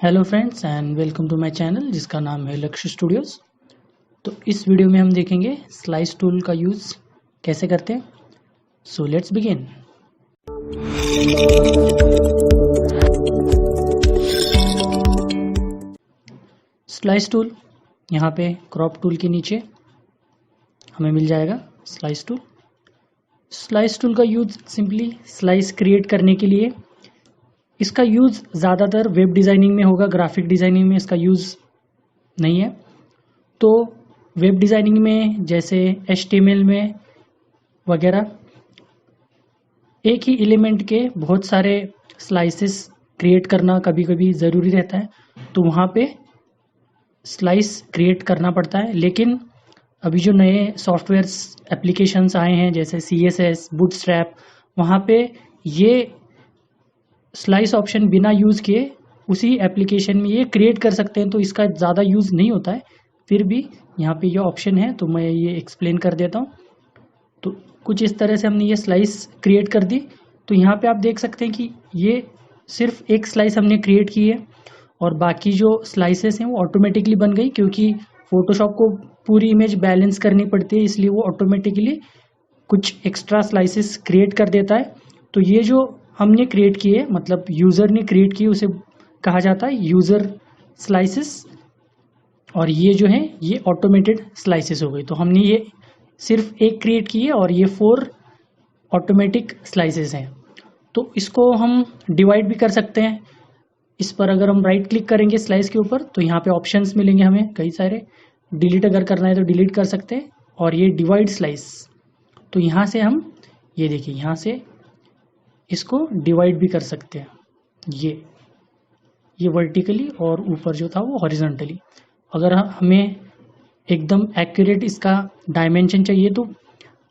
Hello friends and welcome to my channel जिसका नाम है लक्ष्य स्टूडियोज़। तो इस वीडियो में हम देखेंगे स्लाइस टूल का यूज़ कैसे करते हैं। So let's begin. Slice tool, यहाँ पे क्रॉप टूल के नीचे हमें मिल जाएगा स्लाइस टूल। स्लाइस टूल का यूज़ सिंपली स्लाइस क्रिएट करने के लिए। इसका यूज़ ज़्यादातर वेब डिज़ाइनिंग में होगा, ग्राफिक डिज़ाइनिंग में इसका यूज़ नहीं है। तो वेब डिज़ाइनिंग में जैसे HTML में वगैरह एक ही एलिमेंट के बहुत सारे स्लाइसेस क्रिएट करना कभी कभी ज़रूरी रहता है, तो वहाँ पे स्लाइस क्रिएट करना पड़ता है। लेकिन अभी जो नए सॉफ्टवेयर्स एप्लीकेशंस आए हैं जैसे CSS, बूटस्ट्रैप, वहाँ पे ये स्लाइस ऑप्शन बिना यूज़ किए उसी एप्लीकेशन में ये क्रिएट कर सकते हैं, तो इसका ज़्यादा यूज़ नहीं होता है। फिर भी यहाँ पे ये ऑप्शन है तो मैं ये एक्सप्लेन कर देता हूँ। तो कुछ इस तरह से हमने ये स्लाइस क्रिएट कर दी। तो यहाँ पे आप देख सकते हैं कि ये सिर्फ एक स्लाइस हमने क्रिएट की है और बाकी जो स्लाइसेस हैं वो ऑटोमेटिकली बन गई, क्योंकि फोटोशॉप को पूरी इमेज बैलेंस करनी पड़ती है, इसलिए वो ऑटोमेटिकली कुछ एक्स्ट्रा स्लाइसेस क्रिएट कर देता है। तो ये जो हमने क्रिएट किए, मतलब यूज़र ने क्रिएट किए, उसे कहा जाता है यूज़र स्लाइसेस, और ये जो है ये ऑटोमेटेड स्लाइसेस हो गई। तो हमने ये सिर्फ एक क्रिएट की है और ये 4 ऑटोमेटिक स्लाइसेस हैं। तो इसको हम डिवाइड भी कर सकते हैं। इस पर अगर हम राइट क्लिक करेंगे स्लाइस के ऊपर तो यहाँ पे ऑप्शंस मिलेंगे हमें कई सारे। डिलीट अगर करना है तो डिलीट कर सकते हैं। और ये डिवाइड स्लाइस, तो यहाँ से हम ये देखिए यहाँ से इसको डिवाइड भी कर सकते हैं, ये वर्टिकली और ऊपर जो था वो हॉरिजॉन्टली। अगर हमें एकदम एक्यूरेट इसका डायमेंशन चाहिए तो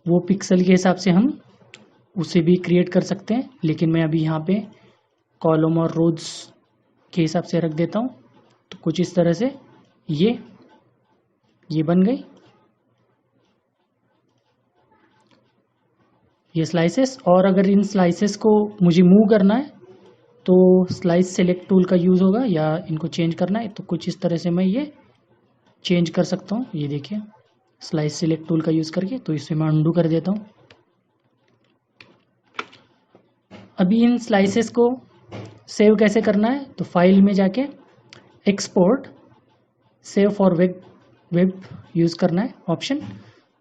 वो पिक्सल के हिसाब से हम उसे भी क्रिएट कर सकते हैं, लेकिन मैं अभी यहाँ पे कॉलम और रोज के हिसाब से रख देता हूँ। तो कुछ इस तरह से ये बन गई ये स्लाइसेस। और अगर इन स्लाइसेस को मुझे मूव करना है तो स्लाइस सेलेक्ट टूल का यूज़ होगा, या इनको चेंज करना है तो कुछ इस तरह से मैं ये चेंज कर सकता हूँ। ये देखिए स्लाइस सेलेक्ट टूल का यूज़ करके, तो इसे मैं अंडू कर देता हूँ। अभी इन स्लाइसेस को सेव कैसे करना है, तो फाइल में जाके export save for web use करना है ऑप्शन।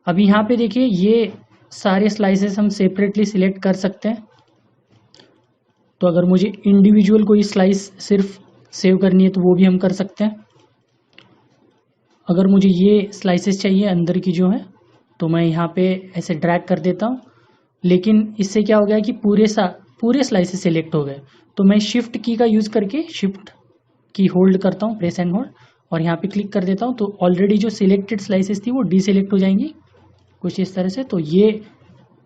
अभी यहाँ पे देखिए ये सारे स्लाइसेस हम सेपरेटली सिलेक्ट कर सकते हैं। तो अगर मुझे इंडिविजुअल कोई स्लाइस सिर्फ सेव करनी है तो वो भी हम कर सकते हैं। अगर मुझे ये स्लाइसेस चाहिए अंदर की जो है, तो मैं यहाँ पे ऐसे ड्रैग कर देता हूँ। लेकिन इससे क्या हो गया कि पूरे स्लाइसेस सेलेक्ट हो गए। तो मैं शिफ्ट की का यूज़ करके शिफ्ट की होल्ड करता हूँ, प्रेस एंड होल्ड, और यहाँ पे क्लिक कर देता हूँ। तो ऑलरेडी जो सिलेक्टेड स्लाइसेस थी वो डीसेलेक्ट हो जाएंगी कुछ इस तरह से। तो ये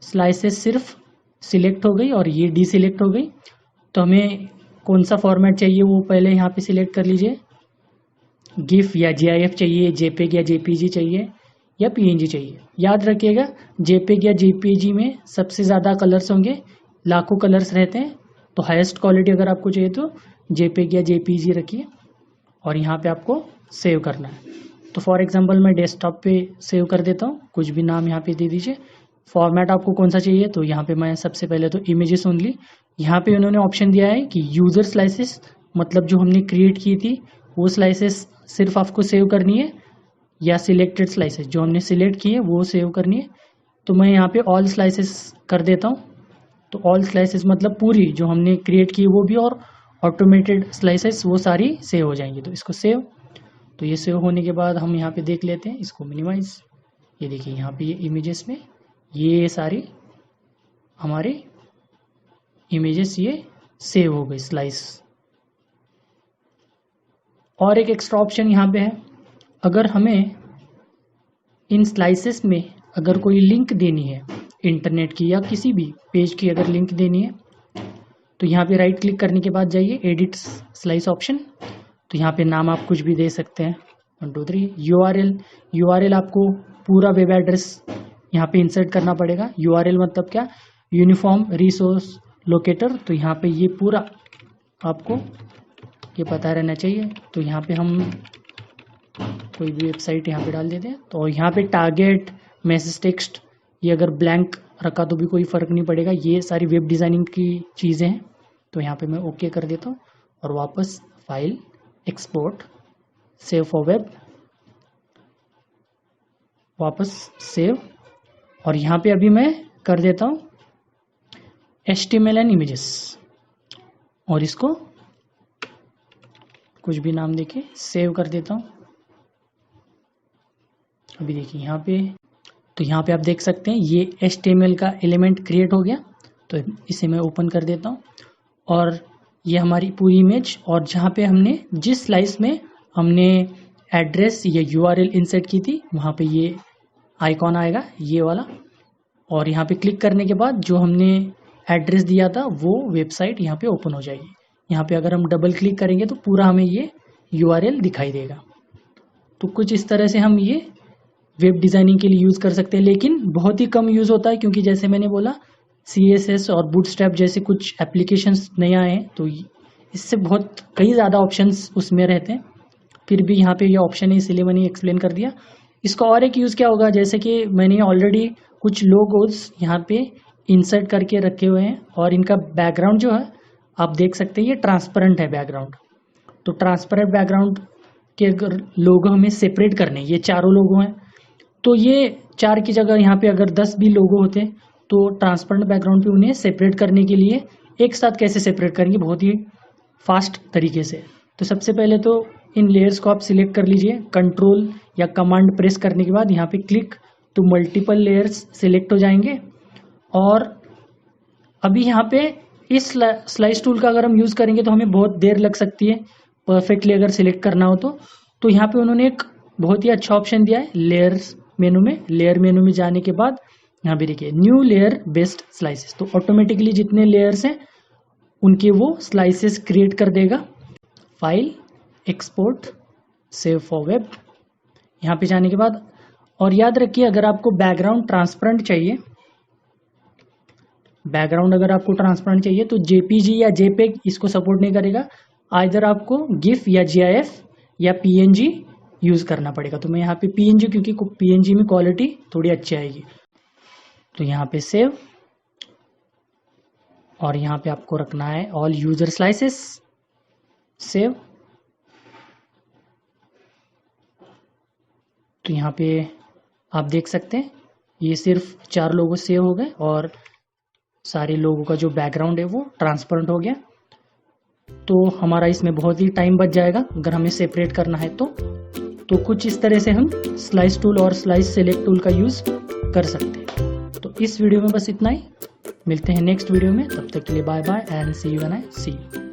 स्लाइसेस सिर्फ सिलेक्ट हो गई और ये डीसेलेक्ट हो गई। तो हमें कौन सा फॉर्मेट चाहिए वो पहले यहाँ पे सिलेक्ट कर लीजिए। गिफ या GIF चाहिए, JPEG या JPG चाहिए, या PNG चाहिए। याद रखिएगा JPEG या JPG में सबसे ज़्यादा कलर्स होंगे, लाखों कलर्स रहते हैं। तो हाईएस्ट क्वालिटी अगर आपको चाहिए तो JPEG या JPG रखिए और यहाँ पे आपको सेव करना है। तो फॉर एग्जांपल मैं डेस्कटॉप पे सेव कर देता हूँ, कुछ भी नाम यहाँ पे दे दीजिए। फॉर्मेट आपको कौन सा चाहिए, तो यहाँ पे मैं सबसे पहले तो इमेजेस ओनली। यहाँ पे उन्होंने ऑप्शन दिया है कि यूज़र स्लाइसेस, मतलब जो हमने क्रिएट की थी वो स्लाइसेस सिर्फ आपको सेव करनी है, या सिलेक्टेड स्लाइसेस जो हमने सिलेक्ट की है वो सेव करनी है। तो मैं यहाँ पे ऑल स्लाइसेस कर देता हूँ। तो ऑल स्लाइसेस मतलब पूरी जो हमने क्रिएट की वो भी, और ऑटोमेटेड स्लाइसेस वो सारी सेव हो जाएंगी। तो इसको सेव, तो ये सेव होने के बाद हम यहाँ पे देख लेते हैं, इसको मिनिमाइज। ये देखिए यहाँ पे ये इमेजेस में ये सारी हमारी इमेजेस ये सेव हो गई स्लाइस। और एक एक्स्ट्रा ऑप्शन यहाँ पे है, अगर हमें इन स्लाइसेस में अगर कोई लिंक देनी है इंटरनेट की या किसी भी पेज की अगर लिंक देनी है, तो यहाँ पे राइट क्लिक करने के बाद जाइए एडिट स्लाइस ऑप्शन। तो यहाँ पे नाम आप कुछ भी दे सकते हैं, 1 2 3। URL आपको पूरा वेब एड्रेस यहाँ पे इंसर्ट करना पड़ेगा। URL मतलब क्या, यूनिफॉर्म रिसोर्स लोकेटर। तो यहाँ पे ये पूरा आपको ये पता रहना चाहिए। तो यहाँ पे हम कोई भी वेबसाइट यहाँ पे डाल देते हैं। तो यहाँ पे टारगेट, मैसेज टेक्स्ट, ये अगर ब्लैंक रखा तो भी कोई फ़र्क नहीं पड़ेगा, ये सारी वेब डिज़ाइनिंग की चीज़ें हैं। तो यहाँ पे मैं ओके कर देता हूँ और वापस file, export, save for web, वापस सेव। और यहाँ पे अभी मैं कर देता हूँ HTML एंड इमेजेस और इसको कुछ भी नाम देके सेव कर देता हूँ। अभी देखिए यहाँ पे, तो यहाँ पे आप देख सकते हैं ये HTML का एलिमेंट क्रिएट हो गया। तो इसे मैं ओपन कर देता हूँ और ये हमारी पूरी इमेज, और जहाँ पे हमने जिस स्लाइस में हमने एड्रेस या URL इंसर्ट की थी वहाँ पे ये आइकॉन आएगा, ये वाला। और यहाँ पे क्लिक करने के बाद जो हमने एड्रेस दिया था वो वेबसाइट यहाँ पे ओपन हो जाएगी। यहाँ पे अगर हम डबल क्लिक करेंगे तो पूरा हमें ये URL दिखाई देगा। तो कुछ इस तरह से हम ये वेब डिज़ाइनिंग के लिए यूज़ कर सकते हैं, लेकिन बहुत ही कम यूज़ होता है क्योंकि जैसे मैंने बोला CSS और बूटस्ट्रैप जैसे कुछ एप्लीकेशंस नए आए हैं, तो इससे बहुत कई ज़्यादा ऑप्शंस उसमें रहते हैं। फिर भी यहाँ पे ये ऑप्शन है इसलिए मैंने एक्सप्लेन कर दिया। इसका और एक यूज़ क्या होगा, जैसे कि मैंने ऑलरेडी कुछ लोगोस यहाँ पे इंसर्ट करके रखे हुए हैं और इनका बैकग्राउंड जो है आप देख सकते हैं ये ट्रांसपेरेंट है बैकग्राउंड। तो ट्रांसपेरेंट बैकग्राउंड के अगर लोगो हमें सेपरेट करने, ये चारों लोगो हैं, तो ये 4 की जगह यहाँ पे अगर 10 भी लोगो होते तो ट्रांसपेरेंट बैकग्राउंड पे उन्हें सेपरेट करने के लिए एक साथ कैसे सेपरेट करेंगे, बहुत ही फास्ट तरीके से। तो सबसे पहले तो इन लेयर्स को आप सिलेक्ट कर लीजिए, कंट्रोल या कमांड प्रेस करने के बाद यहाँ पे क्लिक, तो मल्टीपल लेयर्स सिलेक्ट हो जाएंगे। और अभी यहाँ पे इस स्लाइस टूल का अगर हम यूज़ करेंगे तो हमें बहुत देर लग सकती है परफेक्टली अगर सिलेक्ट करना हो तो यहाँ पे उन्होंने एक बहुत ही अच्छा ऑप्शन दिया है लेयर्स मेनू में। लेयर मेनू में जाने के बाद यहाँ पे देखिए न्यू लेयर बेस्ड स्लाइसेस, तो ऑटोमेटिकली जितने लेयर्स हैं उनके वो स्लाइसेस क्रिएट कर देगा। File, export, save for web, यहाँ पे जाने के बाद, और याद रखिए अगर आपको बैकग्राउंड ट्रांसपेरेंट चाहिए, बैकग्राउंड अगर आपको ट्रांसपेरेंट चाहिए तो JPG या JPEG इसको सपोर्ट नहीं करेगा, आइदर आपको GIF या GIF या PNG यूज़ करना पड़ेगा। तो मैं यहाँ पे PNG, क्योंकि PNG में क्वालिटी थोड़ी अच्छी आएगी। तो यहाँ पे सेव, और यहाँ पे आपको रखना है ऑल यूजर स्लाइसेस, सेव। तो यहाँ पे आप देख सकते हैं ये सिर्फ 4 लोगों सेव हो गए और सारे लोगों का जो बैकग्राउंड है वो ट्रांसपेरेंट हो गया। तो हमारा इसमें बहुत ही टाइम बच जाएगा अगर हमें सेपरेट करना है तो कुछ इस तरह से हम स्लाइस टूल और स्लाइस सेलेक्ट टूल का यूज़ कर सकते हैं। तो इस वीडियो में बस इतना ही, मिलते हैं नेक्स्ट वीडियो में, तब तक के लिए bye bye and see you when I see you.